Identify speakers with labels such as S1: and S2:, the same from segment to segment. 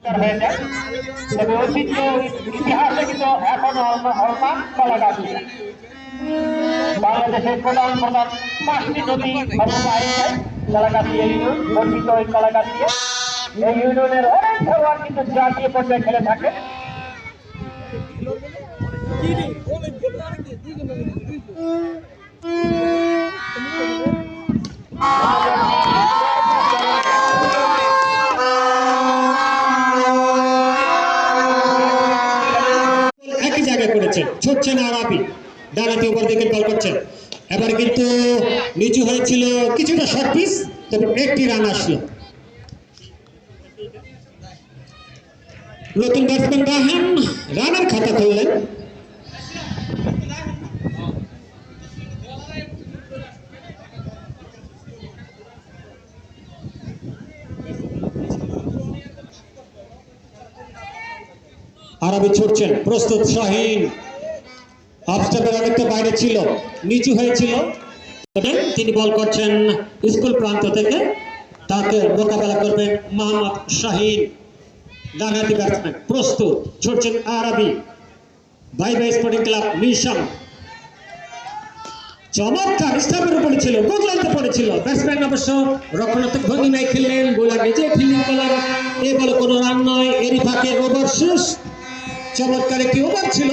S1: হয়ে যায়। তবে ঐতিহ্য ইতিহাসে কিন্তু এখনো হলমা কলাগাছি বাংলাদেশের প্রধান প্রধান 5টি নদী কলাগাছি ইউনিয়ন গঠিত। ওই কলাগাছি এই ইউনিয়নের অনেক খেলোয়াড় কিন্তু জাতীয় পর্যায়ে খেলে থাকে।
S2: একই জায়গায় করেছেন, ছুটছেন আরাবি, ডানাতে উপর দিকে বল করছেন। এবার কিন্তু নিচু হয়েছিল কিছুটা শর্ট পিস, তবে একটি রান আসলো। নতুন ব্যাটসম্যান রাহান রানের খাতা খুললেন। আরবি ছুটছেন, প্রস্তুত শাহিন। অফস্টাম্পের অনেকটা বাইরে ছিল, নিচু হয়েছিল। তিনি বল করছেন স্কুল প্রান্ত থেকে, তাকে মোকাবেলা করবেন মোহাম্মদ শাহিন, ডানহাতি ব্যাটসম্যান। প্রস্তুত, ছুটছেন আরবি। Bye bye sporting club mission. চমৎকার স্টাম্পের উপরে ছিল, গোললাইনতে পড়েছিল। ব্যাটসম্যান অবশ্য রক্ষণাত্মক ভঙ্গিমায় খেললেন, বোলার নিজে ফিল্ডিং করলেন। এ বলে কোনো রান নয়, এরই ফাঁকে ওভার শেষ। চমৎকার একটি ওভার ছিল,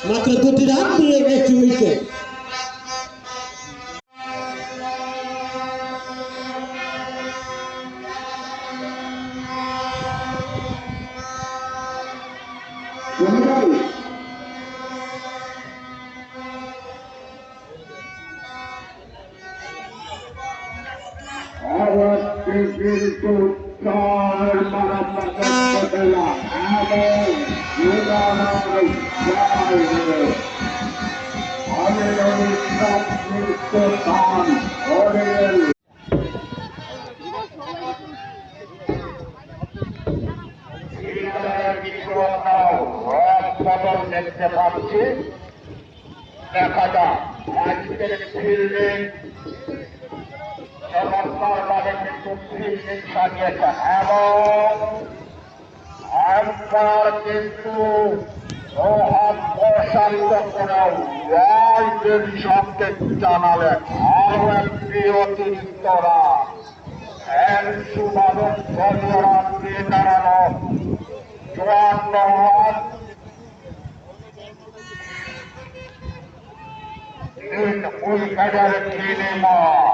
S2: মাত্র 2টি রান দিয়ে একটি উইকেট।
S1: দেখতে পাচ্ছি, দেখা যাক আজকের ফিল্ডিং চমৎকারভাবে কিন্তু ফিল্ডিং সাজিয়েছে এবং একবার কিন্তু অশান্ত করে ওয়াইডের সংকেত জানালেন। আরো একটি অতিরিক্ত রান, এর সুবাদক দলীয় রান দিয়ে দাঁড়ানো 54 রান। উইকেটের বিনিময়